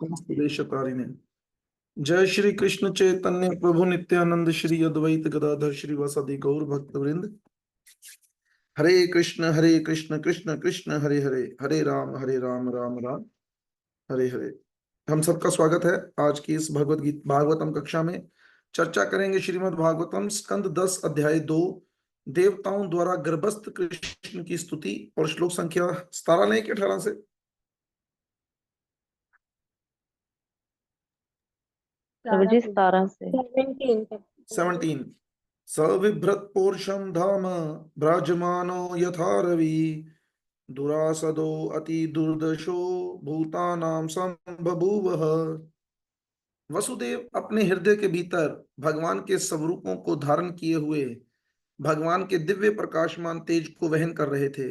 निर्विशेषतारिणे। जय श्री कृष्ण चैतन्य प्रभु नित्यानंद श्री अद्वैत गदाधर श्रीवासादि गौर भक्त वृंद। हरे कृष्ण कृष्ण कृष्ण हरे हरे, हरे राम राम राम हरे हरे। हम सबका स्वागत है आज की इस भगवत गीता भागवतम कक्षा में। चर्चा करेंगे श्रीमद् भागवतम स्कंद 10 अध्याय 2, देवताओं द्वारा गर्भस्थ कृष्ण की स्तुति, और श्लोक संख्या 17 नहीं कि 18 से जी 17 से 17। सविभ्रत पोर्षम धाम भ्राजमानो यथा रवि, दुरासदो अति दुर्दशो भूतानाम संबभूवः। वसुदेव अपने हृदय के भीतर भगवान के स्वरूपों को धारण किए हुए भगवान के दिव्य प्रकाशमान तेज को वहन कर रहे थे,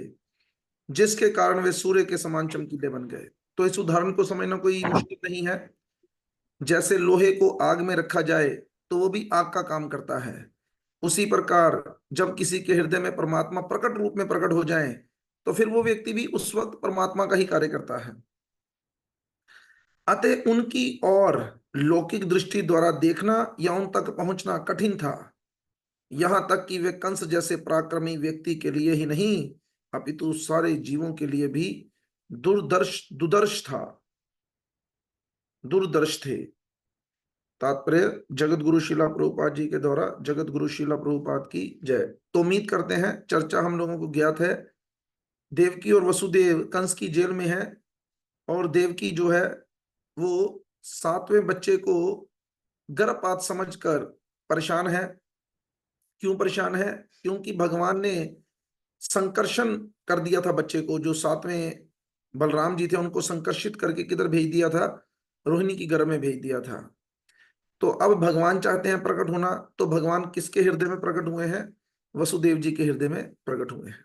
जिसके कारण वे सूर्य के समान चमकीले बन गए। तो इस उदाहरण को समझना कोई मुश्किल नहीं है। जैसे लोहे को आग में रखा जाए तो वो भी आग का काम करता है, उसी प्रकार जब किसी के हृदय में परमात्मा प्रकट रूप में प्रकट हो जाए तो फिर वो व्यक्ति भी उस वक्त परमात्मा का ही कार्य करता है। अतः उनकी और लौकिक दृष्टि द्वारा देखना या उन तक पहुंचना कठिन था, यहां तक कि वे कंस जैसे पराक्रमी व्यक्ति के लिए ही नहीं अपितु सारे जीवों के लिए भी दूरदर्श थे। तात्पर्य जगत गुरु शिला प्रभुपाद जी के द्वारा जगत गुरु शिला प्रभुपाद की जय। तो उम्मीद करते हैं चर्चा हम लोगों को ज्ञात है। देवकी और वसुदेव कंस की जेल में है, और देवकी जो है वो 7वें बच्चे को गर्भपात समझकर परेशान है। क्यों परेशान है? क्योंकि भगवान ने संकर्षण कर दिया था बच्चे को। जो 7वें बलराम जी थे उनको संकर्षित करके किधर भेज दिया था? रोहिणी की गर्भ में भेज दिया था। तो अब भगवान चाहते हैं प्रकट होना, तो भगवान किसके हृदय में प्रकट हुए हैं? वसुदेव जी के हृदय में प्रकट हुए हैं।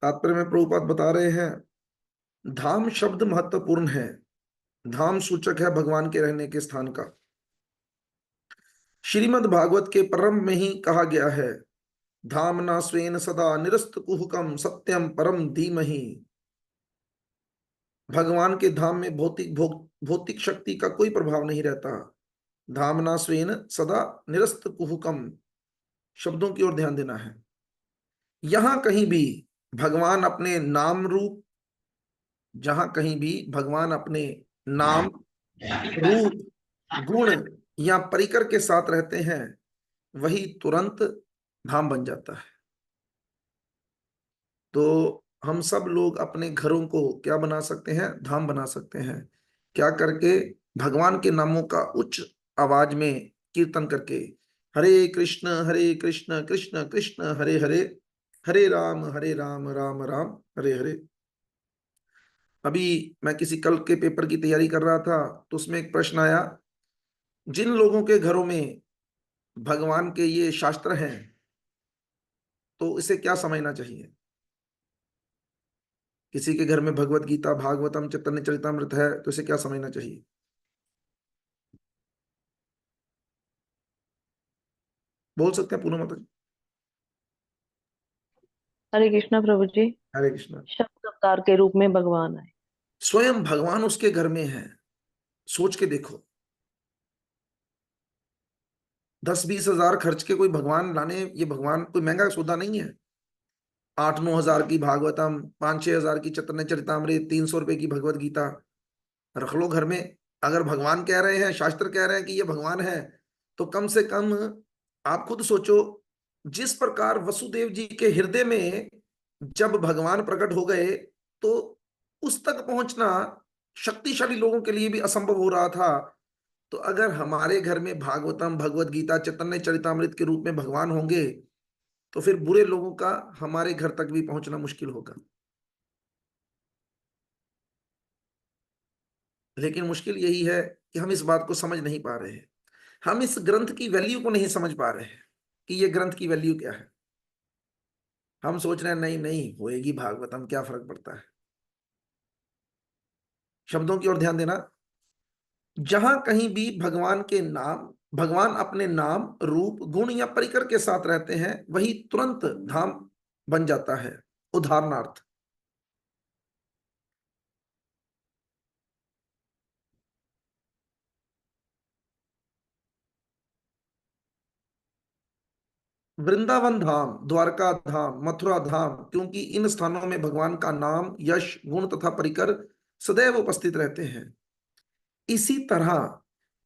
तात्पर्य में प्रभुपाद बता रहे हैं, धाम शब्द महत्वपूर्ण है। धाम सूचक है भगवान के रहने के स्थान का। श्रीमद् भागवत के प्रारंभ में ही कहा गया है, धामना स्वेन सदा निरस्त कुहकम सत्यम परम धीमहि। भगवान के धाम में भौतिक शक्ति का कोई प्रभाव नहीं रहता। धामना स्वेन सदा निरस्त कुहकम, शब्दों की ओर ध्यान देना है। यहां कहीं भी भगवान अपने नाम रूप, जहां कहीं भी भगवान अपने नाम रूप गुण या परिकर के साथ रहते हैं, वही तुरंत धाम बन जाता है। तो हम सब लोग अपने घरों को क्या बना सकते हैं? धाम बना सकते हैं। क्या करके? भगवान के नामों का उच्च आवाज में कीर्तन करके। हरे कृष्ण कृष्ण कृष्ण हरे हरे, हरे राम राम राम हरे हरे। अभी मैं किसी कल के पेपर की तैयारी कर रहा था, तो उसमें एक प्रश्न आया, जिन लोगों के घरों में भगवान के ये शास्त्र हैं तो इसे क्या समझना चाहिए? किसी के घर में भगवत गीता, भागवतम, चैतन्य चरितमृत है तो इसे क्या समझना चाहिए? बोल सकते हैं पूनम माता जी? हरे कृष्णा प्रभु जी। हरे कृष्ण। शब्द अवतार के रूप में भगवान आए, स्वयं भगवान उसके घर में है। सोच के देखो, 10-20 हजार खर्च के कोई भगवान लाने, ये भगवान कोई महंगा सौदा नहीं है। 8-9 हजार की भागवतम, 5-6 हजार की चैतन्य चरितमृत, 300 रुपए की भगवत गीता रख लो घर में। अगर भगवान कह रहे हैं, शास्त्र कह रहे हैं कि ये भगवान है, तो कम से कम आप खुद सोचो, जिस प्रकार वसुदेव जी के हृदय में जब भगवान प्रकट हो गए तो उस तक पहुंचना शक्तिशाली लोगों के लिए भी असंभव हो रहा था। तो अगर हमारे घर में भागवतम, भगवत गीता, चैतन्य चरितमृत के रूप में भगवान होंगे तो फिर बुरे लोगों का हमारे घर तक भी पहुंचना मुश्किल होगा। लेकिन मुश्किल यही है कि हम इस बात को समझ नहीं पा रहे हैं। हम इस ग्रंथ की वैल्यू को नहीं समझ पा रहे हैं कि ये ग्रंथ की वैल्यू क्या है। हम सोच रहे हैं नहीं नहीं होएगी भागवतम, क्या फर्क पड़ता है। शब्दों की ओर ध्यान देना। जहां कहीं भी भगवान के नाम, भगवान अपने नाम रूप गुण या परिकर के साथ रहते हैं, वही तुरंत धाम बन जाता है। उदाहरणार्थ, वृंदावन धाम, द्वारका धाम, मथुरा धाम, क्योंकि इन स्थानों में भगवान का नाम, यश, गुण तथा परिकर सदैव उपस्थित रहते हैं। इसी तरह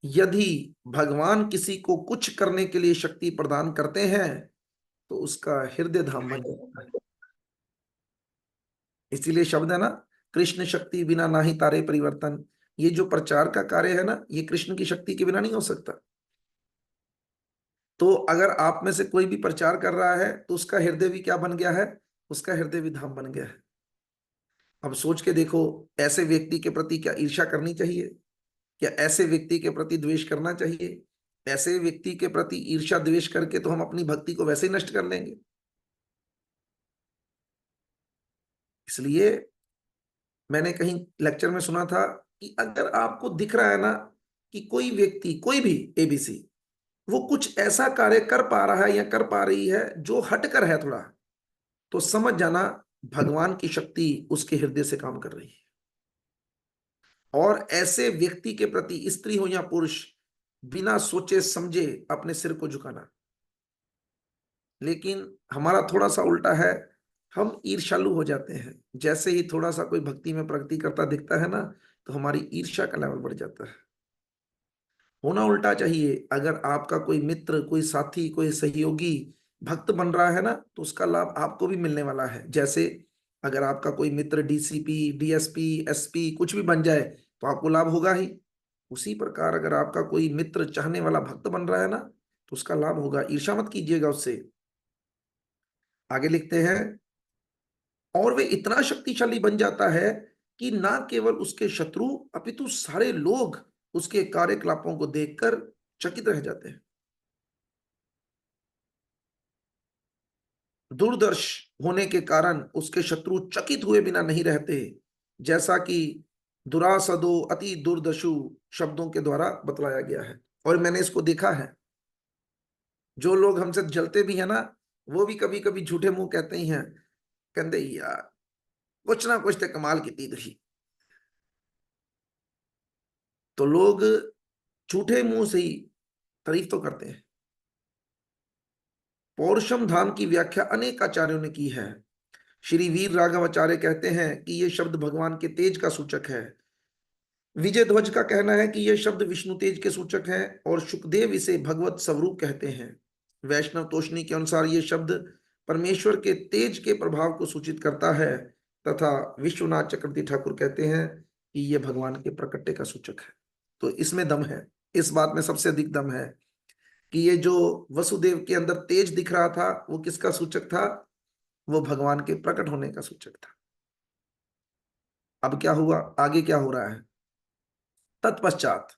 यदि भगवान किसी को कुछ करने के लिए शक्ति प्रदान करते हैं तो उसका हृदय धाम बन जाता है। इसीलिए शब्द है ना, कृष्ण शक्ति बिना नाही तारे परिवर्तन। ये जो प्रचार का कार्य है ना, ये कृष्ण की शक्ति के बिना नहीं हो सकता। तो अगर आप में से कोई भी प्रचार कर रहा है तो उसका हृदय भी क्या बन गया है? उसका हृदय भी धाम बन गया है। अब सोच के देखो, ऐसे व्यक्ति के प्रति क्या ईर्ष्या करनी चाहिए? क्या ऐसे व्यक्ति के प्रति द्वेष करना चाहिए? ऐसे व्यक्ति के प्रति ईर्ष्या द्वेष करके तो हम अपनी भक्ति को वैसे ही नष्ट कर लेंगे। इसलिए मैंने कहीं लेक्चर में सुना था कि अगर आपको दिख रहा है ना कि कोई व्यक्ति, कोई भी एबीसी, वो कुछ ऐसा कार्य कर पा रहा है या कर पा रही है जो हटकर है थोड़ा, तो समझ जाना भगवान की शक्ति उसके हृदय से काम कर रही है। और ऐसे व्यक्ति के प्रति, स्त्री हो या पुरुष, बिना सोचे समझे अपने सिर को झुकाना। लेकिन हमारा थोड़ा सा उल्टा है, हम ईर्ष्यालु हो जाते हैं। जैसे ही थोड़ा सा कोई भक्ति में प्रगति करता दिखता है ना, तो हमारी ईर्ष्या का लेवल बढ़ जाता है। होना उल्टा चाहिए। अगर आपका कोई मित्र, कोई साथी, कोई सहयोगी भक्त बन रहा है ना, तो उसका लाभ आपको भी मिलने वाला है। जैसे अगर आपका कोई मित्र डीसीपी, डीएसपी, एसपी कुछ भी बन जाए तो आपको लाभ होगा ही। उसी प्रकार अगर आपका कोई मित्र, चाहने वाला भक्त बन रहा है ना, तो उसका लाभ होगा। ईर्ष्या मत कीजिएगा उससे। आगे लिखते हैं, और वे इतना शक्तिशाली बन जाता है कि ना केवल उसके शत्रु अपितु सारे लोग उसके कार्यकलापों को देखकर चकित रह जाते हैं। दूरदर्श होने के कारण उसके शत्रु चकित हुए बिना नहीं रहते, जैसा कि दुरासदो अति दुर्दशु शब्दों के द्वारा बतलाया गया है। और मैंने इसको देखा है, जो लोग हमसे जलते भी है ना, वो भी कभी कभी झूठे मुंह कहते ही हैं, कहते यार कुछ ना कुछ तो कमाल की तीर ही। तो लोग झूठे मुंह से ही तारीफ तो करते हैं। पौरुषम धाम की व्याख्या अनेक आचार्यों ने की है। श्री वीर राघवाचार्य कहते हैं कि यह शब्द भगवान के तेज का सूचक है। विजय ध्वज का कहना है कि यह शब्द विष्णु तेज के सूचक है, और सुखदेव इसे भगवत स्वरूप कहते हैं। वैष्णव तोषणी के अनुसार यह शब्द परमेश्वर के तेज के प्रभाव को सूचित करता है, तथा विश्वनाथ चक्रवर्ती ठाकुर कहते हैं कि यह भगवान के प्रकट्य का सूचक है। तो इसमें दम है, इस बात में सबसे अधिक दम है कि ये जो वसुदेव के अंदर तेज दिख रहा था, वो किसका सूचक था? वो भगवान के प्रकट होने का सूचक था। अब क्या हुआ, आगे क्या हो रहा है? तत्पश्चात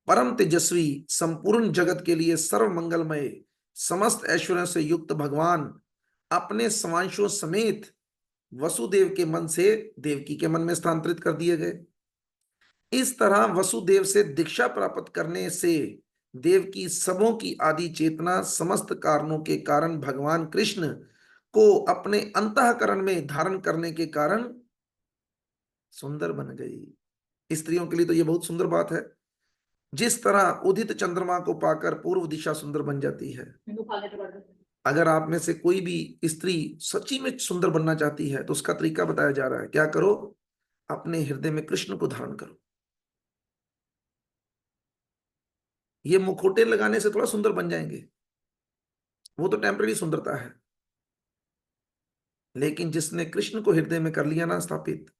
परम तेजस्वी, संपूर्ण जगत के लिए सर्व मंगलमय, समस्त ऐश्वर्यों से युक्त भगवान अपने स्वांशों समेत वसुदेव के मन से देवकी के मन में स्थानांतरित कर दिए गए। इस तरह वसुदेव से दीक्षा प्राप्त करने से देव की सबों की आदि चेतना समस्त कारणों के कारण भगवान कृष्ण को अपने अंतःकरण में धारण करने के कारण सुंदर बन गई। स्त्रियों के लिए तो यह बहुत सुंदर बात है। जिस तरह उदित चंद्रमा को पाकर पूर्व दिशा सुंदर बन जाती है, अगर आप में से कोई भी स्त्री सच्ची में सुंदर बनना चाहती है तो उसका तरीका बताया जा रहा है। क्या करो? अपने हृदय में कृष्ण को धारण करो। ये मुखौटे लगाने से थोड़ा सुंदर बन जाएंगे, वो तो टेम्पररी सुंदरता है। लेकिन जिसने कृष्ण को हृदय में कर लिया ना स्थापित,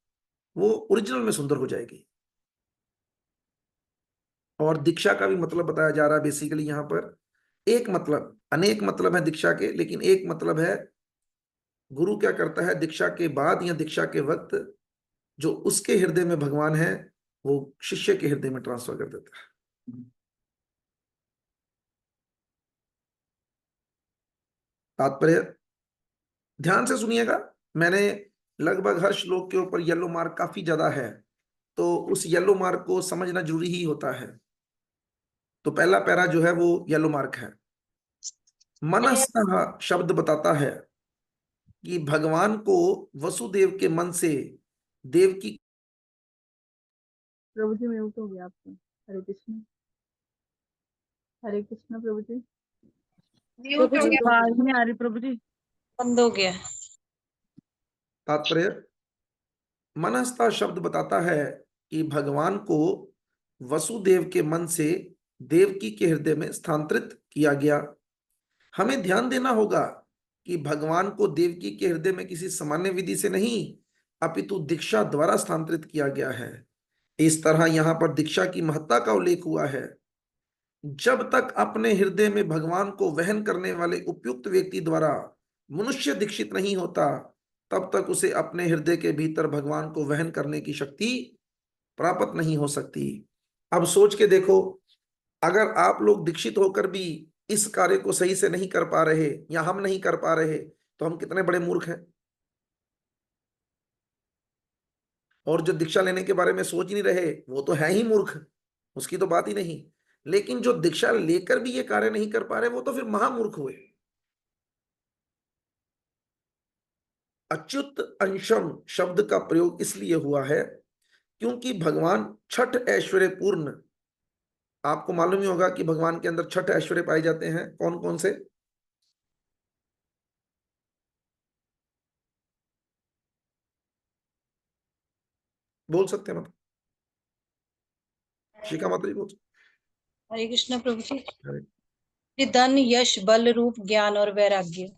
वो ओरिजिनल में सुंदर हो जाएगी। और दीक्षा का भी मतलब बताया जा रहा है बेसिकली यहां पर। एक मतलब, अनेक मतलब है दीक्षा के, लेकिन एक मतलब है गुरु क्या करता है दीक्षा के बाद या दीक्षा के वक्त, जो उसके हृदय में भगवान है वो शिष्य के हृदय में ट्रांसफर कर देता है। तात्पर्य ध्यान से सुनिएगा। मैंने लगभग हर श्लोक के ऊपर येलो मार्क काफी ज्यादा है, तो उस येलो मार्क को समझना जरूरी ही होता है। तो पहला पैरा जो है वो येलो मार्क है। मनसः शब्द बताता है कि भगवान को वसुदेव के मन से देवकी। प्रभु जी म्यूट हो गया आपका। हरे कृष्ण। हरे कृष्ण प्रभु जी। म्यूट हो गया, आवाज नहीं आ रही प्रभु जी। बंद हो गया। तात्पर्य, मनस्ता शब्द बताता है कि भगवान को वसुदेव के मन से देवकी के हृदय में स्थानांतरित किया गया। हमें ध्यान देना होगा कि भगवान को देवकी के हृदय में किसी सामान्य विधि से नहीं अपितु दीक्षा द्वारा स्थानांतरित किया गया है। इस तरह यहां पर दीक्षा की महत्ता का उल्लेख हुआ है। जब तक अपने हृदय में भगवान को वहन करने वाले उपयुक्त व्यक्ति द्वारा मनुष्य दीक्षित नहीं होता, तब तक उसे अपने हृदय के भीतर भगवान को वहन करने की शक्ति प्राप्त नहीं हो सकती। अब सोच के देखो, अगर आप लोग दीक्षित होकर भी इस कार्य को सही से नहीं कर पा रहे या हम नहीं कर पा रहे, तो हम कितने बड़े मूर्ख हैं। और जो दीक्षा लेने के बारे में सोच ही नहीं रहे, वो तो है ही मूर्ख, उसकी तो बात ही नहीं। लेकिन जो दीक्षा लेकर भी ये कार्य नहीं कर पा रहे, वो तो फिर महामूर्ख हुए। अच्युत अंशम शब्द का प्रयोग इसलिए हुआ है क्योंकि भगवान छठ ऐश्वर्य पूर्ण। आपको मालूम ही होगा कि भगवान के अंदर छठ ऐश्वर्य पाए जाते हैं। कौन कौन से? बोल सकते हैं मतलब? शिखा माता जी बोल सकते हरे कृष्ण प्रभु जी। हैं? ये धन, यश, बल, रूप, ज्ञान और वैराग्य।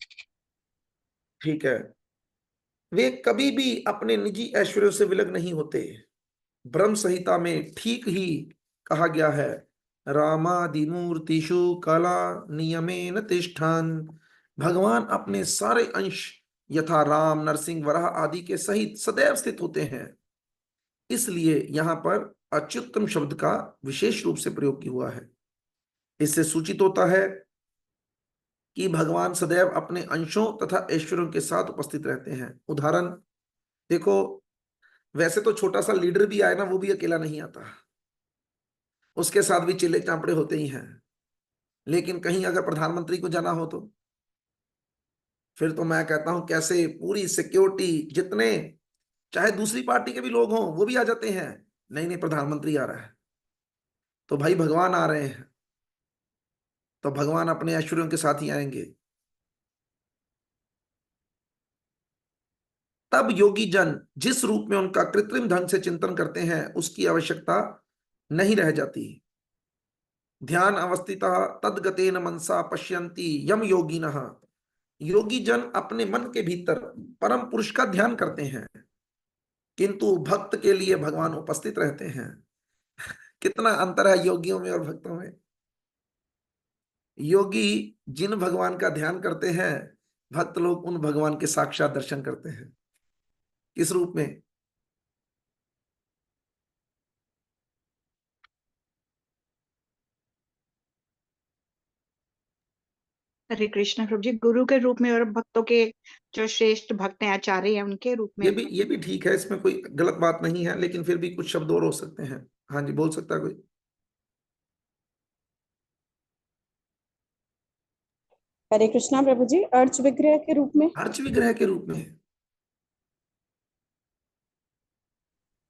ठीक है। वे कभी भी अपने निजी ऐश्वर्यों से विलग नहीं होते। ब्रह्म संहिता में ठीक ही कहा गया है, रामादिमूर्तिषु कला नियमेन तिष्ठन्। भगवान अपने सारे अंश यथा राम, नरसिंह, वराह आदि के सहित सदैव स्थित होते हैं। इसलिए यहां पर अच्युतम शब्द का विशेष रूप से प्रयोग हुआ है। इससे सूचित होता है कि भगवान सदैव अपने अंशों तथा ऐश्वर्यों के साथ उपस्थित रहते हैं। उदाहरण देखो, वैसे तो छोटा सा लीडर भी आए ना, वो भी अकेला नहीं आता, उसके साथ भी चिल्ले चांपड़े होते ही हैं। लेकिन कहीं अगर प्रधानमंत्री को जाना हो, तो फिर तो मैं कहता हूं कैसे पूरी सिक्योरिटी, जितने चाहे दूसरी पार्टी के भी लोग हों वो भी आ जाते हैं। नहीं नहीं, प्रधानमंत्री आ रहा है तो भाई भगवान आ रहे हैं, तो भगवान अपने ऐश्वर्यों के साथ ही आएंगे। तब योगी जन जिस रूप में उनका कृत्रिम ढंग से चिंतन करते हैं, उसकी आवश्यकता नहीं रह जाती। ध्यान अवस्थितः तद्गतेन मनसा पश्यन्ति यम योगिनः। योगी जन अपने मन के भीतर परम पुरुष का ध्यान करते हैं, किंतु भक्त के लिए भगवान उपस्थित रहते हैं। कितना अंतर है योगियों में और भक्तों में। योगी जिन भगवान का ध्यान करते हैं, भक्त लोग उन भगवान के साक्षात दर्शन करते हैं। किस रूप में? हरे कृष्ण प्रभु जी, गुरु के रूप में और भक्तों के जो श्रेष्ठ भक्त हैं, आचार्य हैं, उनके रूप में। ये भी ठीक है, इसमें कोई गलत बात नहीं है, लेकिन फिर भी कुछ शब्द और हो सकते हैं। हाँ जी, बोल सकता है कोई? हरे कृष्णा प्रभु जी। अर्च विग्रह के रूप में। अर्च विग्रह के रूप में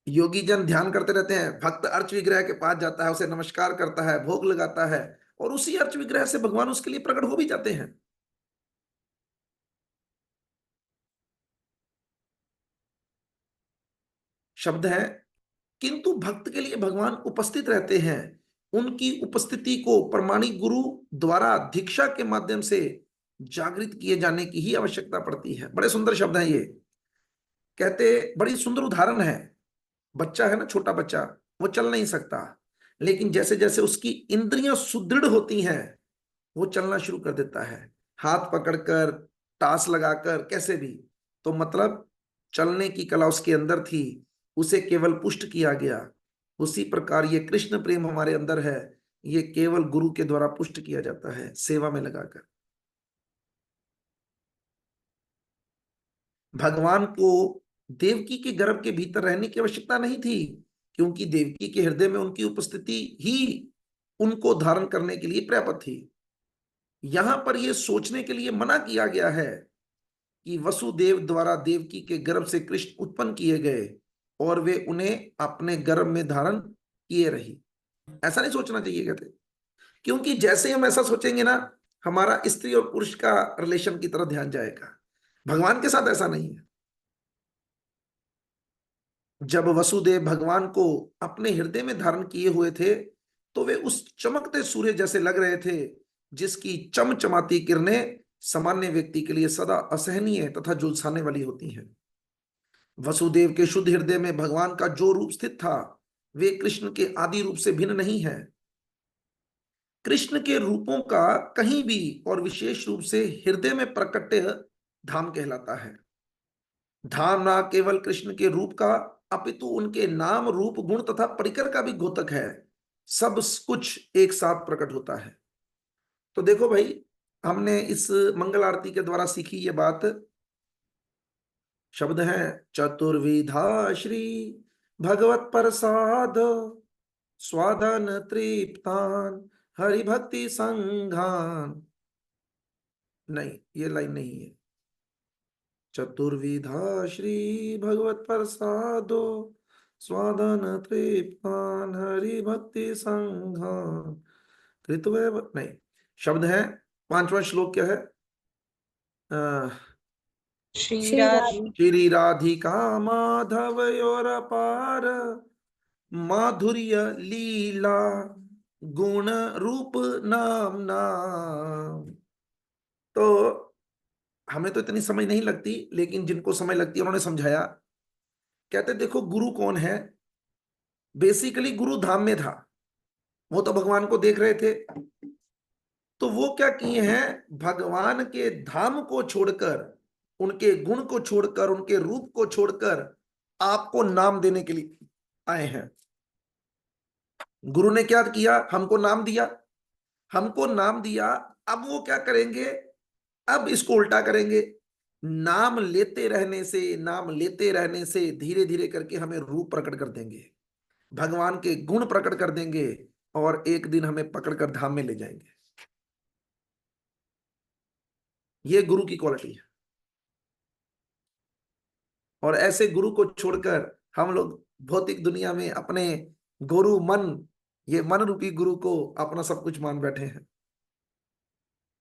योगी जन ध्यान करते रहते हैं, भक्त अर्च विग्रह के पास जाता है, उसे नमस्कार करता है, भोग लगाता है, और उसी अर्च विग्रह से भगवान उसके लिए प्रकट हो भी जाते हैं। शब्द है, किंतु भक्त के लिए भगवान उपस्थित रहते हैं। उनकी उपस्थिति को प्रमाणिक गुरु द्वारा दीक्षा के माध्यम से जागृत किए जाने की ही आवश्यकता पड़ती है। बड़े सुंदर शब्द हैं ये। कहते, बड़ी सुंदर उदाहरण है। बच्चा है ना, छोटा बच्चा, वो चल नहीं सकता, लेकिन जैसे जैसे उसकी इंद्रियां सुदृढ़ होती हैं, वो चलना शुरू कर देता है, हाथ पकड़कर, टास लगाकर, कैसे भी। तो मतलब चलने की कला उसके अंदर थी, उसे केवल पुष्ट किया गया। उसी प्रकार ये कृष्ण प्रेम हमारे अंदर है, ये केवल गुरु के द्वारा पुष्ट किया जाता है, सेवा में लगाकर। भगवान को देवकी के गर्भ के भीतर रहने की आवश्यकता नहीं थी, क्योंकि देवकी के हृदय में उनकी उपस्थिति ही उनको धारण करने के लिए पर्याप्त थी। यहां पर यह सोचने के लिए मना किया गया है कि वसुदेव द्वारा देवकी के गर्भ से कृष्ण उत्पन्न किए गए और वे उन्हें अपने गर्भ में धारण किए रही। ऐसा नहीं सोचना चाहिए कहते, क्योंकि जैसे हम ऐसा सोचेंगे ना, हमारा स्त्री और पुरुष का रिलेशन की तरफ ध्यान जाएगा। भगवान के साथ ऐसा नहीं है। जब वसुदेव भगवान को अपने हृदय में धारण किए हुए थे तो वे उस चमकते सूर्य जैसे लग रहे थे, जिसकी चमचमाती किरणें सामान्य व्यक्ति के लिए सदा असहनीय तथा झुलसाने वाली होती हैं। वसुदेव के शुद्ध हृदय में भगवान का जो रूप स्थित था वे कृष्ण के आदि रूप से भिन्न नहीं है। कृष्ण के रूपों का कहीं भी और विशेष रूप से हृदय में प्रकट्य धाम कहलाता है। धाम ना केवल कृष्ण के रूप का अपितु उनके नाम, रूप, गुण तथा परिकर का भी द्योतक है। सब कुछ एक साथ प्रकट होता है। तो देखो भाई, हमने इस मंगल आरती के द्वारा सीखी ये बात। शब्द है चतुर्विधा श्री भगवत प्रसाद स्वादन तृप्तान हरि भक्ति संघान। नहीं, ये लाइन नहीं है। चतुर्विधा श्री भगवत प्रसादो स्वादन तृप्तान हरि भक्ति संघान कृतवे नहीं। शब्द है, 5वां श्लोक क्या है? श्री राधिका माधवयोर अपार माधुर्य लीला गुण रूप नाम नाम। तो हमें तो इतनी समझ नहीं लगती, लेकिन जिनको समझ लगती है उन्होंने समझाया। कहते देखो गुरु कौन है? बेसिकली गुरु धाम में था, वो तो भगवान को देख रहे थे। तो वो क्या किए हैं? भगवान के धाम को छोड़कर, उनके गुण को छोड़कर, उनके रूप को छोड़कर आपको नाम देने के लिए आए हैं। गुरु ने क्या किया? हमको नाम दिया, हमको नाम दिया। अब वो क्या करेंगे? अब इसको उल्टा करेंगे। नाम लेते रहने से, नाम लेते रहने से धीरे धीरे करके हमें रूप प्रकट कर देंगे, भगवान के गुण प्रकट कर देंगे और एक दिन हमें पकड़कर धाम में ले जाएंगे। ये गुरु की क्वालिटी है। और ऐसे गुरु को छोड़कर हम लोग भौतिक दुनिया में अपने गुरु मन, ये मन रूपी गुरु को अपना सब कुछ मान बैठे हैं।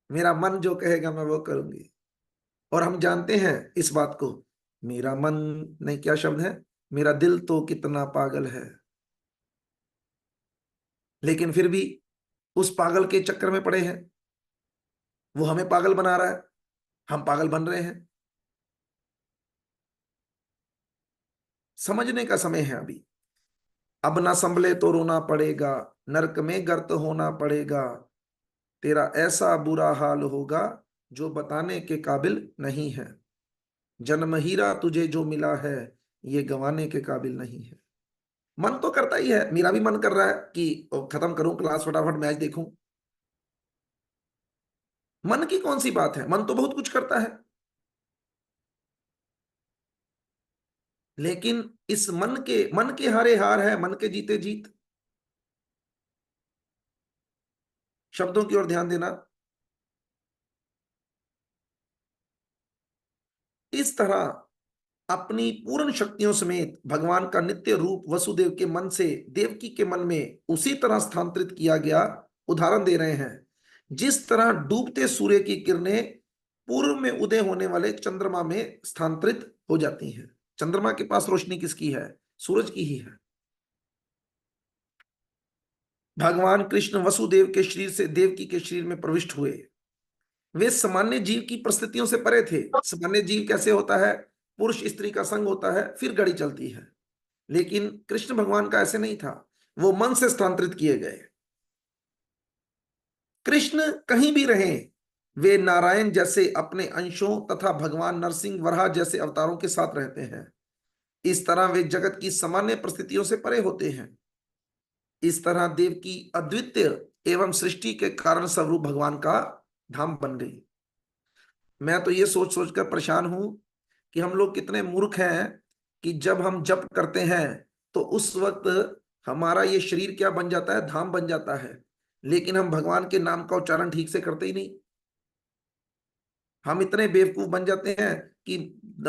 मेरा मन जो कहेगा मैं वो करूंगी। और हम जानते हैं इस बात को। मेरा मन नहीं, क्या शब्द है? मेरा दिल तो कितना पागल है। लेकिन फिर भी उस पागल के चक्कर में पड़े हैं। वो हमें पागल बना रहा है, हम पागल बन रहे हैं। समझने का समय है अभी। अब ना संभले तो रोना पड़ेगा, नरक में गर्त होना पड़ेगा। तेरा ऐसा बुरा हाल होगा जो बताने के काबिल नहीं है। जन्म हीरा तुझे जो मिला है ये गंवाने के काबिल नहीं है। मन तो करता ही है, मेरा भी मन कर रहा है कि खत्म करूं क्लास, फटाफट मैच देखूं। मन की कौन सी बात है? मन तो बहुत कुछ करता है। लेकिन इस मन के हारे हार है, मन के जीते जीत। शब्दों की ओर ध्यान देना। इस तरह अपनी पूर्ण शक्तियों समेत भगवान का नित्य रूप वसुदेव के मन से देवकी के मन में उसी तरह स्थानांतरित किया गया। उदाहरण दे रहे हैं, जिस तरह डूबते सूर्य की किरणें पूर्व में उदय होने वाले चंद्रमा में स्थानांतरित हो जाती हैं। चंद्रमा के पास रोशनी किसकी है? सूरज की ही है। भगवान कृष्ण वसुदेव के शरीर से देवकी के शरीर में प्रविष्ट हुए। वे सामान्य जीव की परिस्थितियों से परे थे। सामान्य जीव कैसे होता है? पुरुष स्त्री का संग होता है, फिर गाड़ी चलती है। लेकिन कृष्ण भगवान का ऐसे नहीं था, वो मन से स्थानांतरित किए गए। कृष्ण कहीं भी रहें, वे नारायण जैसे अपने अंशों तथा भगवान नरसिंह वराह जैसे अवतारों के साथ रहते हैं। इस तरह वे जगत की सामान्य परिस्थितियों से परे होते हैं। इस तरह देव की अद्वितीय एवं सृष्टि के कारण स्वरूप भगवान का धाम बन गई। मैं तो ये सोच सोचकर परेशान हूं कि हम लोग कितने मूर्ख हैं कि जब हम जप करते हैं तो उस वक्त हमारा ये शरीर क्या बन जाता है? धाम बन जाता है। लेकिन हम भगवान के नाम का उच्चारण ठीक से करते ही नहीं। हम इतने बेवकूफ बन जाते हैं कि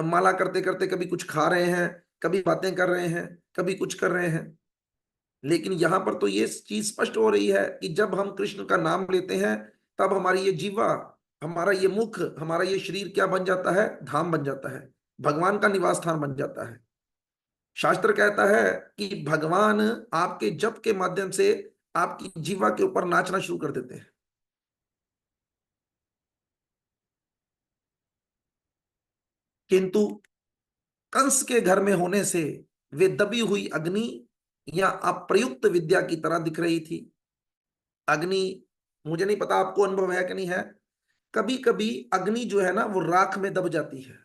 माला करते करते कभी कुछ खा रहे हैं, कभी बातें कर रहे हैं, कभी कुछ कर रहे हैं। लेकिन यहां पर तो ये चीज स्पष्ट हो रही है कि जब हम कृष्ण का नाम लेते हैं तब हमारी ये जीवा, हमारा ये मुख, हमारा ये शरीर क्या बन जाता है? धाम बन जाता है, भगवान का निवास स्थान बन जाता है। शास्त्र कहता है कि भगवान आपके जप के माध्यम से आपकी जीवा के ऊपर नाचना शुरू कर देते हैं। किंतु कंस के घर में होने से वे दबी हुई अग्नि या अप्रयुक्त विद्या की तरह दिख रही थी। अग्नि, मुझे नहीं पता आपको अनुभव है कि नहीं है, कभी कभी अग्नि जो है ना वो राख में दब जाती है।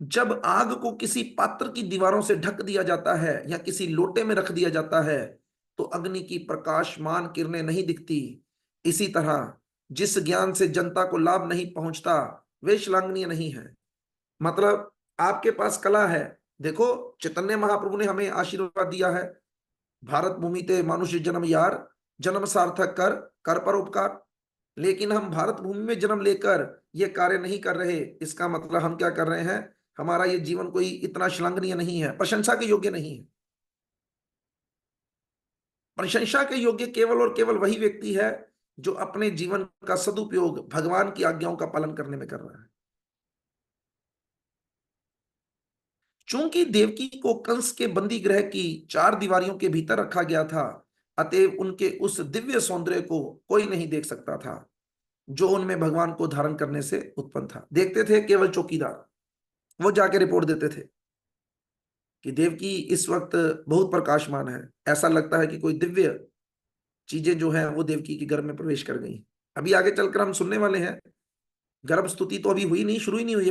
जब आग को किसी पात्र की दीवारों से ढक दिया जाता है या किसी लोटे में रख दिया जाता है तो अग्नि की प्रकाशमान किरणें नहीं दिखती। इसी तरह जिस ज्ञान से जनता को लाभ नहीं पहुंचता वे श्लाघनीय नहीं है। मतलब आपके पास कला है, देखो चैतन्य महाप्रभु ने हमें आशीर्वाद दिया है, भारत भूमि ते मानुष्य जन्म यार, जन्म सार्थक कर, कर पर उपकार। लेकिन हम भारत भूमि में जन्म लेकर ये कार्य नहीं कर रहे, इसका मतलब हम क्या कर रहे हैं? हमारा ये जीवन कोई इतना श्लाघनीय नहीं है, प्रशंसा के योग्य नहीं है। प्रशंसा के योग्य केवल और केवल वही व्यक्ति है जो अपने जीवन का सदुपयोग भगवान की आज्ञाओं का पालन करने में कर रहा है। चूंकि देवकी को कंस के बंदी गृह की 4 दीवारियों के भीतर रखा गया था, अतएव उनके उस दिव्य सौंदर्य को कोई नहीं देख सकता था जो उनमें भगवान को धारण करने से उत्पन्न था। देखते थे केवल चौकीदार, वो जाके रिपोर्ट देते थे कि देवकी इस वक्त बहुत प्रकाशमान है, ऐसा लगता है कि कोई दिव्य चीजें जो है वो देवकी के गर्भ में प्रवेश कर गई। अभी आगे चलकर हम सुनने वाले हैं, गर्भ स्तुति तो अभी हुई नहीं, शुरू ही नहीं हुई,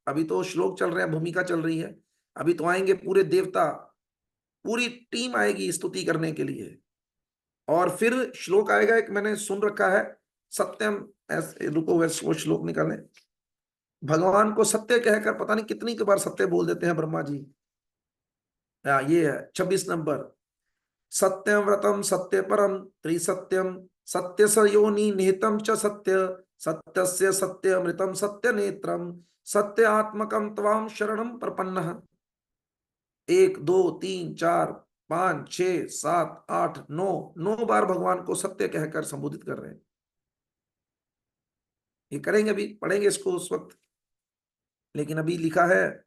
अभी तो श्लोक चल रहे हैं, भूमिका चल रही है। अभी तो आएंगे पूरे देवता, पूरी टीम आएगी स्तुति करने के लिए, और फिर श्लोक आएगा एक, मैंने सुन रखा है, सत्यम, ऐसे रुको वैसे वो श्लोक निकालें। भगवान को सत्य कहकर पता नहीं कितनी के बार सत्य बोल देते हैं ब्रह्मा जी। ये है 26 नंबर, सत्यम व्रतम सत्य परम त्रिसत्यम सत्य स योनि निहितम च सत्य सत्यस्य सत्य अमृतम सत्य नेत्रम सत्य आत्मकम त्वाम शरणम प्रपन्नः। 1 2 3 4 5 6 7 8 9 बार भगवान को सत्य कहकर संबोधित कर रहे हैं। ये करेंगे, अभी पढ़ेंगे इसको उस वक्त। लेकिन अभी लिखा है,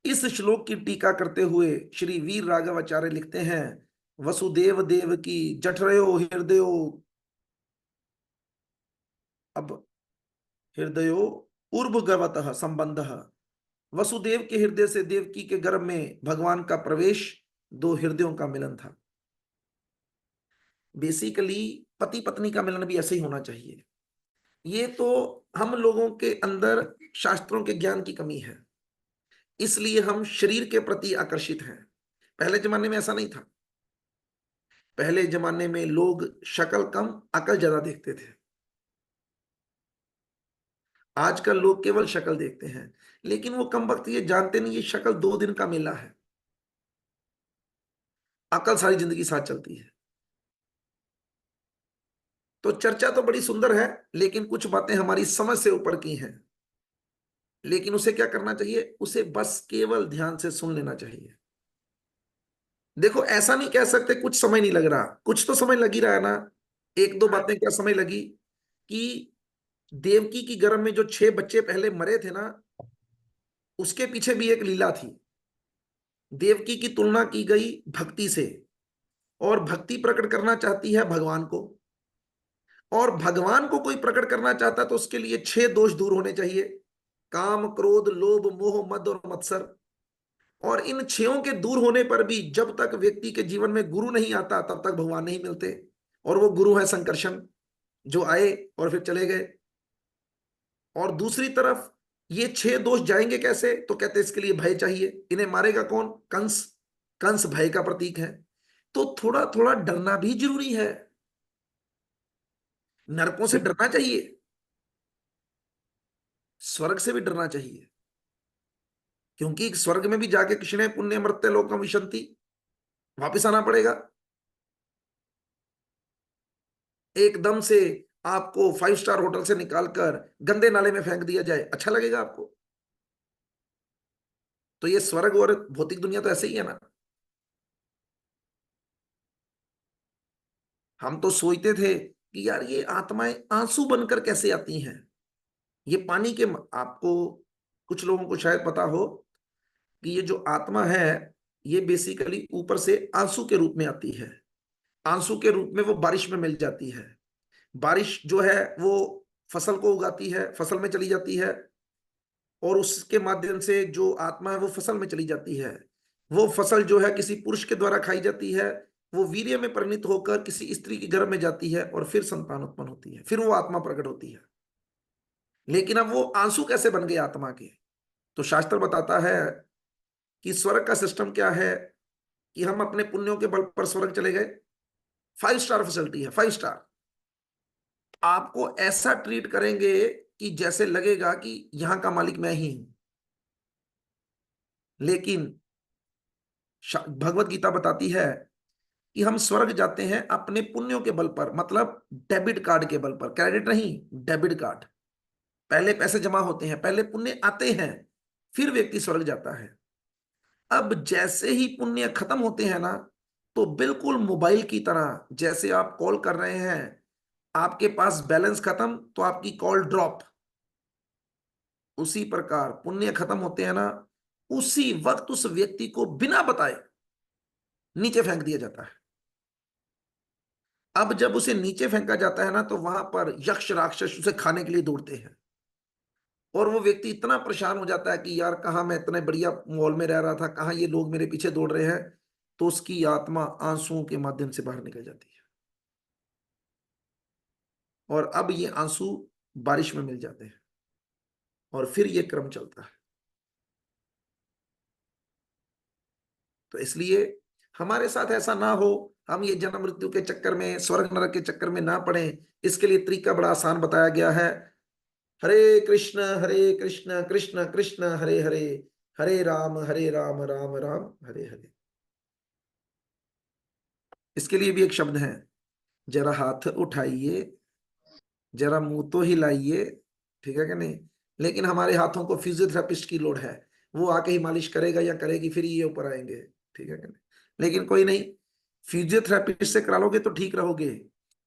इस श्लोक की टीका करते हुए श्री वीर राघव आचार्य लिखते हैं, वसुदेव देव की जठरयो हृदयो, अब हृदयो उर्भगवतः संबंधः, वसुदेव के हृदय से देवकी के गर्भ में भगवान का प्रवेश 2 हृदयों का मिलन था। बेसिकली पति पत्नी का मिलन भी ऐसे ही होना चाहिए। ये तो हम लोगों के अंदर शास्त्रों के ज्ञान की कमी है, इसलिए हम शरीर के प्रति आकर्षित हैं। पहले जमाने में ऐसा नहीं था। पहले जमाने में लोग शक्ल कम अकल ज्यादा देखते थे। आजकल लोग केवल शक्ल देखते हैं, लेकिन वो कम वक्त ये जानते नहीं ये शक्ल 2 दिन का मेला है, अकल सारी जिंदगी साथ चलती है। तो चर्चा तो बड़ी सुंदर है, लेकिन कुछ बातें हमारी समझ से ऊपर की हैं। लेकिन उसे क्या करना चाहिए? उसे बस केवल ध्यान से सुन लेना चाहिए। देखो ऐसा नहीं कह सकते कुछ समय नहीं लग रहा, कुछ तो समय लग ही रहा है ना। 1-2 बातें क्या समय लगी कि देवकी की गर्भ में जो 6 बच्चे पहले मरे थे ना, उसके पीछे भी एक लीला थी। देवकी की तुलना की गई भक्ति से, और भक्ति प्रकट करना चाहती है भगवान को, और भगवान को कोई प्रकट करना चाहता है तो उसके लिए 6 दोष दूर होने चाहिए, काम क्रोध लोभ मोह मद और मत्सर। और इन 6 के दूर होने पर भी जब तक व्यक्ति के जीवन में गुरु नहीं आता तब तक भगवान नहीं मिलते। और वो गुरु है संकर्षण, जो आए और फिर चले गए। और दूसरी तरफ ये 6 दोष जाएंगे कैसे? तो कहते इसके लिए भय चाहिए। इन्हें मारेगा कौन? कंस। कंस भय का प्रतीक है। तो थोड़ा थोड़ा डरना भी जरूरी है, नरकों से डरना चाहिए, स्वर्ग से भी डरना चाहिए, क्योंकि स्वर्ग में भी जाके कृष्ण पुण्य मृत्य लोकम विशंति, वापिस आना पड़ेगा। एकदम से आपको 5 स्टार होटल से निकालकर गंदे नाले में फेंक दिया जाए, अच्छा लगेगा आपको? तो ये स्वर्ग और भौतिक दुनिया तो ऐसे ही है ना। हम तो सोचते थे कि यार ये आत्माएं आंसू बनकर कैसे आती हैं, ये पानी के, आपको कुछ लोगों को शायद पता हो कि ये जो आत्मा है ये बेसिकली ऊपर से आंसू के रूप में आती है। आंसू के रूप में वो बारिश में मिल जाती है। बारिश जो है वो फसल को उगाती है, फसल में चली जाती है, और उसके माध्यम से जो आत्मा है वो फसल में चली जाती है। वो फसल जो है किसी पुरुष के द्वारा खाई जाती है, वो वीर्य में परिणित होकर किसी स्त्री के गर्भ में जाती है और फिर संतान उत्पन्न होती है, फिर वो आत्मा प्रकट होती है। लेकिन अब वो आंसू कैसे बन गए आत्मा के? तो शास्त्र बताता है कि स्वर्ग का सिस्टम क्या है, कि हम अपने पुण्यों के बल पर स्वर्ग चले गए। 5 स्टार फैसिलिटी है, 5 स्टार। आपको ऐसा ट्रीट करेंगे कि जैसे लगेगा कि यहां का मालिक मैं ही हूं। लेकिन भगवत गीता बताती है कि हम स्वर्ग जाते हैं अपने पुण्यों के बल पर, मतलब डेबिट कार्ड के बल पर, क्रेडिट नहीं, डेबिट कार्ड। पहले पैसे जमा होते हैं, पहले पुण्य आते हैं, फिर व्यक्ति स्वर्ग जाता है। अब जैसे ही पुण्य खत्म होते हैं ना, तो बिल्कुल मोबाइल की तरह, जैसे आप कॉल कर रहे हैं, आपके पास बैलेंस खत्म तो आपकी कॉल ड्रॉप, उसी प्रकार पुण्य खत्म होते हैं ना, उसी वक्त उस व्यक्ति को बिना बताए नीचे फेंक दिया जाता है। अब जब उसे नीचे फेंका जाता है ना, तो वहां पर यक्ष राक्षस उसे खाने के लिए दौड़ते हैं, और वो व्यक्ति इतना परेशान हो जाता है कि यार कहाँ मैं इतने बढ़िया मॉल में रह रहा था, कहाँ ये लोग मेरे पीछे दौड़ रहे हैं। तो उसकी आत्मा आंसुओं के माध्यम से बाहर निकल जाती है, और अब ये आंसू बारिश में मिल जाते हैं, और फिर ये क्रम चलता है। तो इसलिए हमारे साथ ऐसा ना हो, हम ये जन्म मृत्यु के चक्कर में, स्वर्ग नरक के चक्कर में ना पड़े। इसके लिए तरीका बड़ा आसान बताया गया है। हरे कृष्ण कृष्ण कृष्ण हरे हरे, हरे राम राम राम हरे हरे। इसके लिए भी एक शब्द है, जरा हाथ उठाइए, जरा मुंह तो हिलाइए, ठीक है कि नहीं? लेकिन हमारे हाथों को फिजियोथेरेपिस्ट की लोड है, वो आके ही मालिश करेगा या करेगी, फिर ये ऊपर आएंगे, ठीक है कि नहीं? लेकिन कोई नहीं, फिजियोथेरेपिस्ट से करा लोगे तो ठीक रहोगे।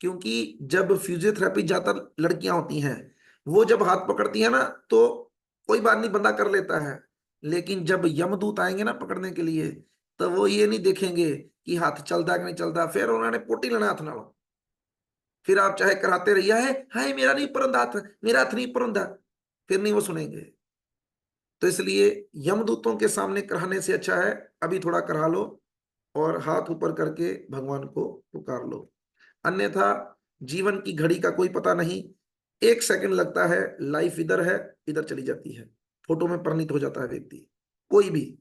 क्योंकि जब फिजियोथेरेपी ज्यादातर लड़कियां होती हैं, वो जब हाथ पकड़ती है ना, तो कोई बात नहीं, बंदा कर लेता है। लेकिन जब यमदूत आएंगे ना पकड़ने के लिए, तो वो ये नहीं देखेंगे कि हाथ चलता कि नहीं चलता, फिर उन्होंने पोटी लेना हाथ नालों। फिर आप चाहे कराते रहिए, है हाय मेरा नहीं परंदा हाथ, मेरा हाथ नहीं परंदा, फिर नहीं वो सुनेंगे। तो इसलिए यमदूतों के सामने कराने से अच्छा है अभी थोड़ा करा लो, और हाथ ऊपर करके भगवान को पुकार लो। अन्यथा जीवन की घड़ी का कोई पता नहीं, 1 सेकंड लगता है, लाइफ इधर है इधर चली जाती है, फोटो में परिणित हो जाता है व्यक्ति, कोई भी।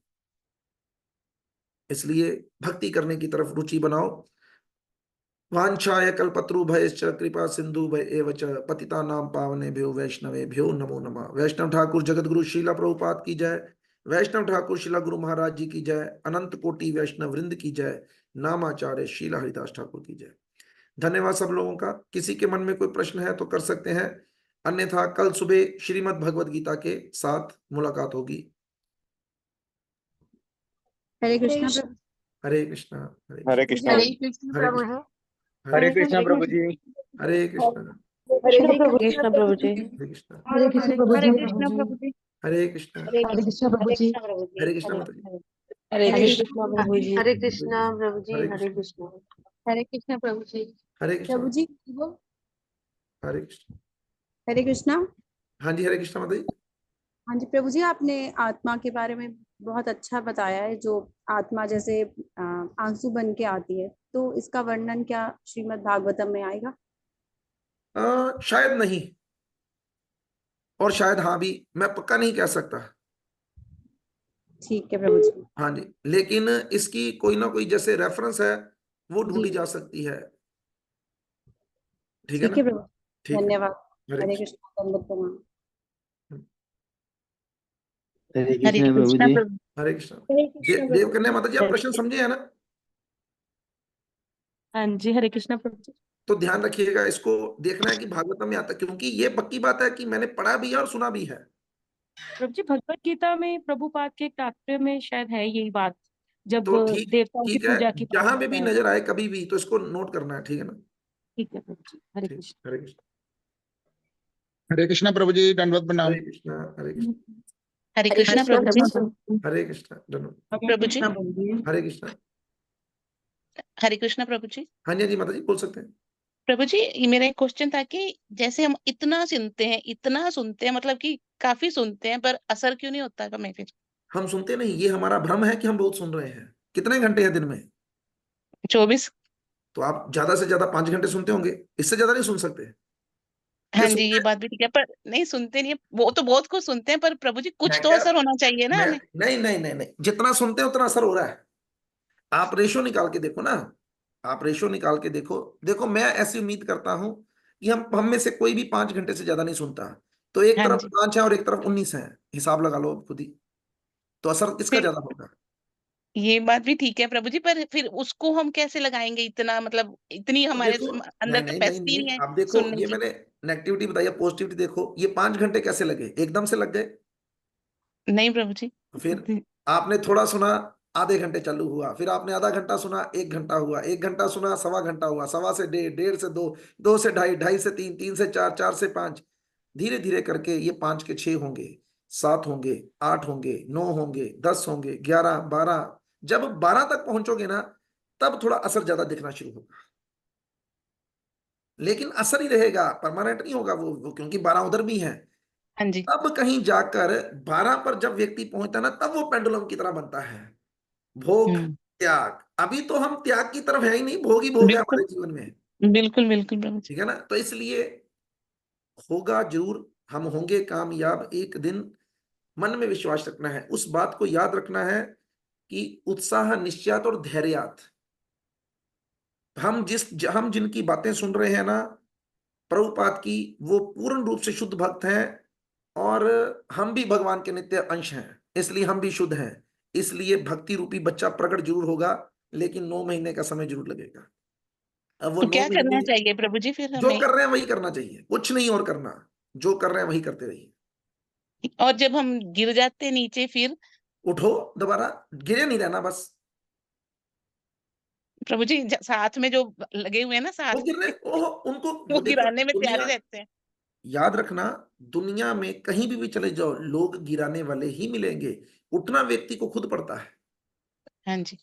इसलिए भक्ति करने की तरफ रुचि बनाओ। वांछाय कल्पतरुभ्यश्च कृपा सिंधुभ्य एव च पतितानां पावनेभ्यो वैष्णवेभ्यो नमो नमः। वैष्णव ठाकुर जगत गुरु शीला प्रभुपाद की जय। वैष्णव ठाकुर शिला गुरु महाराज जी की जय। अनंत कोटि वैष्णव वृंद की जय। नामाचार्य शीला हरिदास ठाकुर की जय। धन्यवाद सब लोगों का। किसी के मन में कोई प्रश्न है तो कर सकते हैं, अन्यथा कल सुबह श्रीमद् भगवद गीता के साथ मुलाकात होगी। हरे कृष्णा प्रभु। हरे कृष्णा हरे कृष्णा हरे कृष्ण हरे प्रभु कृष्णा है। हरे कृष्णा प्रभु जी। हरे कृष्णा कृष्ण प्रभु जी। हरे कृष्णा हरे कृष्ण प्रभु हरे जी। कृष्णा प्रभु जी। हरे कृष्णा हरे कृष्ण प्रभु जी। हरे कृष्णा माता जी। हरे हरे कृष्ण प्रभु जी। हरे कृष्णा प्रभु जी। हरे हरे कृष्णा कृष्ण। हरे कृष्ण प्रभु जी। हरे कृष्णा प्रभु जी हरे कृष्णा। हरे कृष्णा। हाँ जी, हरे कृष्णा माता जी। हाँ जी प्रभु जी, आपने आत्मा के बारे में बहुत अच्छा बताया है, जो आत्मा जैसे आंसू बन के आती है, तो इसका वर्णन क्या श्रीमद् भागवतम में आएगा? शायद नहीं, और शायद हाँ भी, मैं पक्का नहीं कह सकता। ठीक है प्रभु जी। हाँ जी, लेकिन इसकी कोई ना कोई जैसे रेफरेंस है वो ढूंढी जी जा सकती है, ठीक है ठीक ना? है प्रभु। ठीक है। धन्यवाद। हरे हरे कृष्ण। कृष्ण दंडवत प्रणाम। हरे हरे कृष्णा प्रभु कृष्णा जी। प्रभु। हरे कृष्ण। हरे कृष्ण देवकन्या माता जी, आप प्रश्न समझे है ना? हाँ जी, हरे कृष्णा प्रभु जी। तो ध्यान रखिएगा, इसको देखना है कि भागवतम में आता है, क्योंकि ये पक्की बात है कि मैंने पढ़ा भी है और सुना भी है। प्रभु जी, भगवत गीता में प्रभुपाद के तात्पर्य में शायद है यही बात, जब तो ठीक देवताओं की ठीक है, पूजा की बात जहां पे भी करता है। नजर आए कभी भी तो इसको नोट करना है, ठीक है ना? ठीक है प्रभु जी, हरे ठीक, कृष्ण। हरे कृष्ण। हरे कृष्णा प्रभु जी, दंडवत प्रणाम। हरे कृष्णा, हरे कृष्ण, हरे कृष्णा प्रभु जी। हरे कृष्णा, धन्यवाद। प्रभु जी। हरे कृष्णा। हरे कृष्णा प्रभु जी। हाँ जी, हाँ जी माता जी, बोल सकते हैं। प्रभु जी, ये मेरा एक क्वेश्चन था कि जैसे हम इतना सुनते हैं, मतलब कि काफी सुनते हैं, पर असर क्यों नहीं होता हमें फिर? हम सुनते नहीं, ये हमारा भ्रम है कि हम बहुत सुन रहे हैं। कितने घंटे हैं दिन में? 24। तो आप ज्यादा से ज्यादा 5 घंटे सुनते होंगे, इससे ज्यादा नहीं सुन सकते। हाँ फिर जी, ये सुनते बात भी ठीक है, पर नहीं सुनते नहीं है। वो तो बहुत कुछ सुनते हैं, पर प्रभु जी कुछ मैं तो क्या असर होना चाहिए ना मैं हमें। नहीं नहीं नहीं नहीं, जितना सुनते हैं उतना असर हो रहा है। आप रेशो निकाल के देखो ना, आप रेशो निकाल के देखो। देखो, मैं ऐसी उम्मीद करता हूं कि हम में से कोई भी 5 घंटे से ज्यादा नहीं सुनता। तो एक हाँ तरफ जी। 5 है और एक तरफ 19 है, हिसाब लगा लो आप खुद ही। तो असर किसका फिर ज्यादा होगा? ये बात भी ठीक है प्रभु जी, पर फिर उसको हम कैसे लगाएंगे? इतना मतलब इतनी तो हमारे देखो, अंदर नहीं नहीं नहीं कैपेसिटी नहीं, नहीं है आप देखो, सुनने ये की। मैंने नेगेटिविटी बताई है, पॉजिटिविटी देखो। ये 5 घंटे कैसे लगे? एकदम से लग गए? नहीं प्रभु जी। तो फिर आपने थोड़ा सुना, आधे घंटे चालू हुआ, फिर आपने आधा घंटा सुना, 1 घंटा हुआ, 1 घंटा सुना, सवा घंटा हुआ, सवा से डेढ़, डेढ़ से दो, दो से ढाई, ढाई से तीन, तीन से चार, चार से पांच। धीरे धीरे करके ये 5 के 6 होंगे, 7 होंगे, 8 होंगे, 9 होंगे, 10 होंगे, 11, 12। जब 12 तक पहुंचोगे ना, तब थोड़ा असर ज्यादा दिखना शुरू होगा। लेकिन असर ही रहेगा, परमानेंट नहीं होगा वो, क्योंकि 12 उधर भी है। हाँ जी। तब कहीं जाकर 12 पर जब व्यक्ति पहुंचता है ना, तब वो पेंडुलम की तरह बनता है। भोग, हम्म। त्याग। अभी तो हम त्याग की तरफ है ही नहीं, भोग ही भोग है बिल्कुल हमारे जीवन में। बिल्कुल बिल्कुल प्रभु जी। ठीक है ना? तो इसलिए होगा जरूर, हम होंगे कामयाब एक दिन। मन में विश्वास रखना है, उस बात को याद रखना है कि उत्साह निश्चयात और धैर्यात। हम जिनकी बातें सुन रहे हैं ना, प्रभुपाद की, वो पूर्ण रूप से शुद्ध भक्त हैं। और हम भी भगवान के नित्य अंश हैं, इसलिए हम भी शुद्ध हैं। इसलिए भक्ति रूपी बच्चा प्रकट जरूर होगा, लेकिन 9 महीने का समय जरूर लगेगा। अब वो तो नौ क्या करना महीने चाहिए प्रभु जी फिर जो हमें? कर रहे हैं वही करना चाहिए, कुछ नहीं और करना। जो कर रहे हैं वही करते रहिए। और जब हम गिर जाते हैं नीचे फिर? उठो दोबारा, गिरे नहीं रहना बस। प्रभु जी, साथ में जो लगे हुए हैं ना वो साथ गिर रहे, ओहो, उनको वो वो देखो गिराने में तैयार ही दुनिया। रहते हैं। याद रखना, दुनिया में कहीं भी चले जाओ, लोग गिराने वाले ही मिलेंगे। उठना व्यक्ति को खुद पड़ता है। हाँ जी।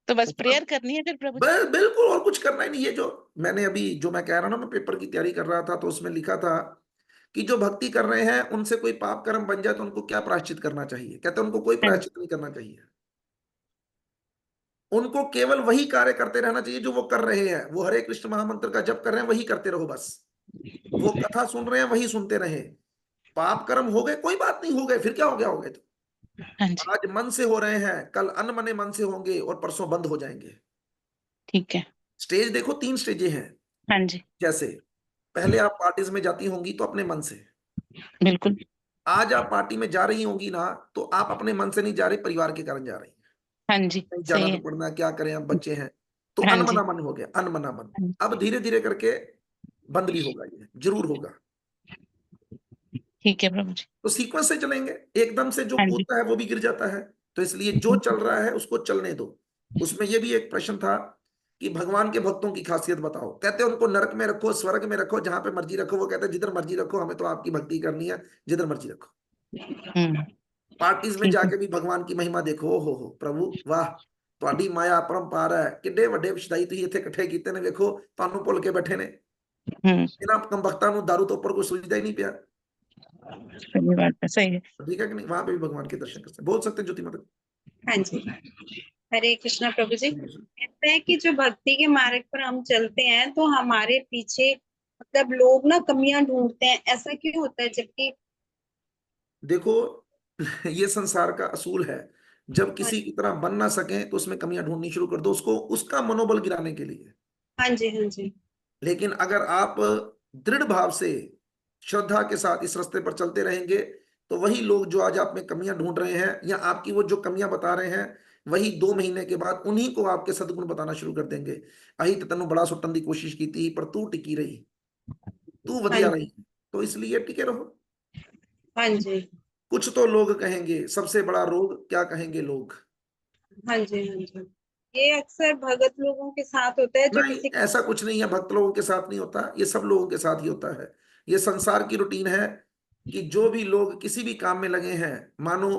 तो बस उठना, प्रेयर करनी है फिर प्रभु जी? बिल्कुल, और कुछ करना ही नहीं। ये जो मैंने अभी जो मैं कह रहा हूं ना, मैं पेपर की तैयारी कर रहा था, तो उसमें लिखा था कि जो भक्ति कर रहे हैं उनसे कोई पाप कर्म बन जाए तो उनको क्या प्रायश्चित करना चाहिए। कहते हैं उनको कोई हाँ जी। प्रायश्चित नहीं करना चाहिए। उनको केवल वही कार्य करते रहना चाहिए जो वो कर रहे हैं। वो हरे कृष्ण महामंत्र का जप कर रहे हैं, वही करते रहो बस। वो कथा सुन रहे हैं, वही सुनते रहे। पाप कर्म हो गए, कोई बात नहीं, हो गए, फिर क्या हो गया, हो गए। तो हाँ जी। आज मन से हो रहे हैं, कल अनमने मन से होंगे और परसों बंद हो जाएंगे। ठीक है। स्टेज देखो, 3 स्टेजें हैं। हाँ जी। जैसे पहले आप पार्टीज में जाती होंगी तो अपने मन से। बिल्कुल। आज आप पार्टी में जा रही होंगी ना, तो आप अपने मन से नहीं जा रही, परिवार के कारण जा रही हैं। हाँ जी, नहीं जाना सही तो है। पड़ना, क्या करें, अब बच्चे हैं। तो हाँ अनमना जी। मन हो गया, अनमना मन। हाँ अब धीरे धीरे करके बंद भी होगा, ये जरूर होगा। ठीक है प्रभु जी। तो सीक्वेंस से चलेंगे, एकदम से जो हाँ जी। कूदता है वो भी गिर जाता है। तो इसलिए जो चल रहा है उसको चलने दो। उसमें ये भी एक प्रश्न था कि भगवान के भक्तों की खासियत बताओ। कहते हैं उनको नरक में रखो, स्वर्ग में रखो, जहां पे मर्जी रखो। वो कहते हैं जिधर मर्जी रखो, हमें तो आपकी भक्ति करनी है, जिधर मर्जी रखो। हम्म। पार्टीज में ठीक है। जाके भी भगवान की महिमा देखो। हो प्रभु वाह, ਤੁਹਾਡੀ माया अपरंपार है। किड्डे वड्डे विषदाई ਤੁਸੀਂ ਇੱਥੇ ਇਕੱਠੇ ਕੀਤੇ ਨੇ, ਵੇਖੋ ਤੁਹਾਨੂੰ ਭੁੱਲ ਕੇ ਬੈਠੇ ਨੇ। हम्म। ਇਹਨਾਂ कंबख्ता ਨੂੰ दारू तो ऊपर कोई सुझता ही नहीं पिया। सही बात है, सही है। ठीक है कि नहीं? वहां पे भी भगवान के दर्शन करते हैं। बोल सकते हैं ज्योति माता? हाँ जी। हरे कृष्णा प्रभु जी। कहते हैं कि जो भक्ति के मार्ग पर हम चलते हैं तो हमारे पीछे मतलब लोग ना कमियां ढूंढते हैं, ऐसा क्यों होता है? जबकि देखो, ये संसार का असूल है। जब हाँ किसी की तरह बन ना सके तो उसमें कमियां ढूंढनी शुरू कर दो, उसको उसका मनोबल गिराने के लिए। हाँ जी, हाँ जी। लेकिन अगर आप दृढ़ भाव से, श्रद्धा के साथ इस रास्ते पर चलते रहेंगे, तो वही लोग जो आज आप में कमियां ढूंढ रहे हैं या आपकी वो जो कमियां बता रहे हैं, वही 2 महीने के बाद उन्हीं को आपके सद्गुण बताना शुरू कर देंगे। अही तो तेनों बड़ा सुटन की कोशिश की थी पर तू टिकी रही, तू वधिया हाँ रही, तो इसलिए टिके रहो। हाँ जी, कुछ तो लोग कहेंगे, सबसे बड़ा रोग क्या कहेंगे लोग। हाँ जी, हाँ जी। ये अक्सर भगत लोगों के साथ होता है जो नहीं, किसी ऐसा कुछ नहीं है, भक्त लोगों के साथ नहीं होता, ये सब लोगों के साथ ही होता है। ये संसार की रूटीन है कि जो भी लोग किसी भी काम में लगे हैं, मानो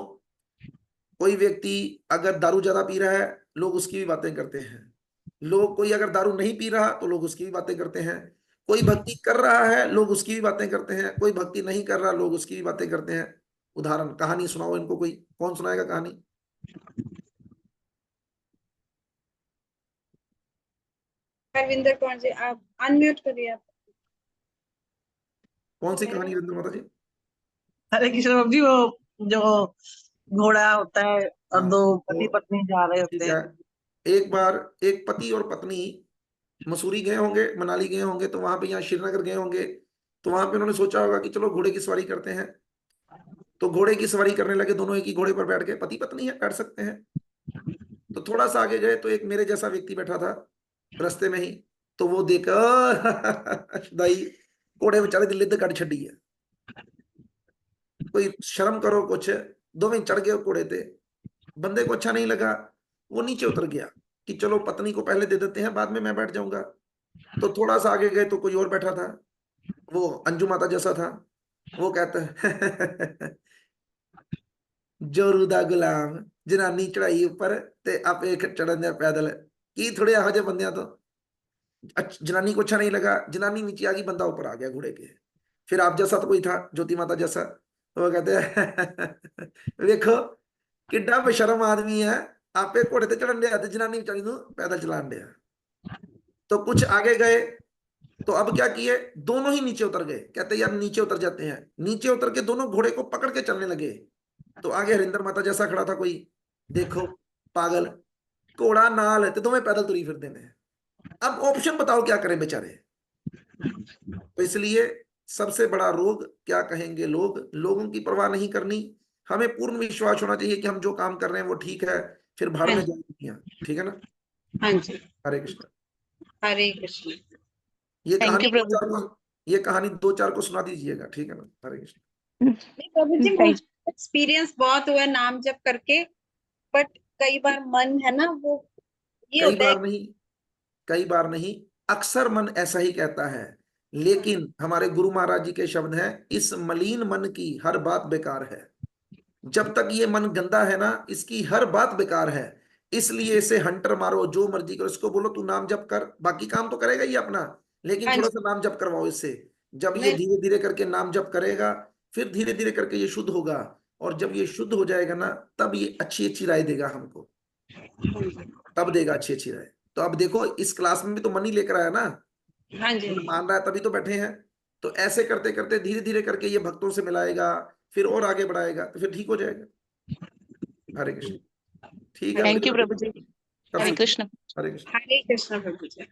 कोई व्यक्ति अगर दारू ज्यादा पी रहा है, लोग उसकी भी बातें करते हैं। लोग, कोई अगर दारू नहीं पी रहा तो लोग उसकी भी बातें करते हैं। कोई भक्ति कर रहा है, लोग उसकी भी बातें करते हैं। कोई भक्ति नहीं कर रहा, लोग उसकी भी बातें करते हैं। उदाहरण, कहानी सुनाओ इनको, कोई कौन सुनाएगा कहानी? हरविंदर कौर जी, आप अनम्यूट करिए आप। कौन सी कहानी रविंद्र माता जी? हरे कृष्ण बाबू जी, वो जो घोड़ा होता है और हाँ, दो तो पति पत्नी जा रहे ठीक होते है। हैं। एक बार एक पति और पत्नी मसूरी गए होंगे, मनाली गए होंगे, तो वहां पे, यहाँ श्रीनगर गए होंगे, तो वहां पे उन्होंने सोचा होगा कि चलो घोड़े की सवारी करते हैं। तो घोड़े की सवारी करने लगे, दोनों एक ही घोड़े पर बैठ गए, पति पत्नी है, बैठ सकते हैं। तो थोड़ा सा आगे गए तो एक मेरे जैसा व्यक्ति बैठा था रास्ते में ही। तो वो देखा दाई घोड़े बेचारे दिल्ली तक कट छड़ी है, कोई शर्म करो कुछ। दोवें चढ़ गए घोड़े पे, बंदे को अच्छा नहीं लगा, वो नीचे उतर गया कि चलो पत्नी को पहले दे देते हैं, बाद में मैं बैठ जाऊंगा। तो थोड़ा सा आगे गए तो कोई और बैठा था, वो अंजू माता जैसा था। वो कहता है जोरूदा गुलाम जनानी चढ़ाई ऊपर ते आप एक चढ़न दिया पैदल, की थोड़े ਇਹੋ ਜਿਹੇ ਬੰਦਿਆਂ तो जनानी को अच्छा नहीं लगा, जनानी नीचे आ गई, बंदा ऊपर आ गया घोड़े के। फिर आप जैसा तो कोई था, ज्योति माता जैसा, तो वो कहते हैं देखो किड्डा बेशरम आदमी है, आपे घोड़े ते चढ़न दिया ते जनानी बेचारी नूं पैदल चलान दिया। तो कुछ आगे गए तो अब क्या किए, दोनों ही नीचे उतर गए। कहते यार नीचे उतर जाते हैं, नीचे उतर के दोनों घोड़े को पकड़ के चलने लगे। तो आगे हरिंदर माता जैसा खड़ा था कोई, देखो पागल, घोड़ा नाल ते दोवें पैदल तुरी फिरदे ने। अब ऑप्शन बताओ क्या करें बेचारे। तो इसलिए सबसे बड़ा रोग क्या कहेंगे लोग, लोगों की परवाह नहीं करनी। हमें पूर्ण विश्वास होना चाहिए कि हम जो काम कर रहे हैं वो ठीक है, फिर भाड़ में जाए दुनिया। ठीक है ना? हाँ जी, हरे कृष्ण। हरे कृष्ण। ये थैंक कहानी यू दो प्रभु चार को ये कहानी 2-4 को सुना दीजिएगा, ठीक है ना? हरे कृष्ण। नहीं प्रभु जी, थैंक मुझे एक्सपीरियंस बहुत हुआ है नाम जप करके, बट कई बार मन है ना वो, ये कई होता है बार नहीं, कई बार नहीं, अक्सर मन ऐसा ही कहता है। लेकिन हमारे गुरु महाराज जी के शब्द हैं, इस मलिन मन की हर बात बेकार है। जब तक ये मन गंदा है ना, इसकी हर बात बेकार है। इसलिए इसे हंटर मारो, जो मर्जी करो, इसको बोलो तू नाम जप कर, बाकी काम तो करेगा ही अपना, लेकिन हाँ थोड़ा जी, सा नाम जप करवाओ इससे। जब ये मैं धीरे धीरे करके नाम जप करेगा, फिर धीरे धीरे करके ये शुद्ध होगा। और जब ये शुद्ध हो जाएगा ना, तब ये अच्छी अच्छी राय देगा हमको, तब देगा अच्छी अच्छी राय। तो अब देखो, इस क्लास में भी तो मन ही लेकर आया ना, हाँ जी, मन मान रहा है तभी तो बैठे हैं। तो ऐसे करते करते धीरे धीरे करके ये भक्तों से मिलाएगा, फिर और आगे बढ़ाएगा, तो फिर ठीक हो जाएगा। हरे कृष्ण। ठीक है, थैंक फिर यू कभी प्रभु जी। कर हरे सकते हैं। कृष्ण। हरे कृष्ण। हरे कृष्ण प्रभु जी।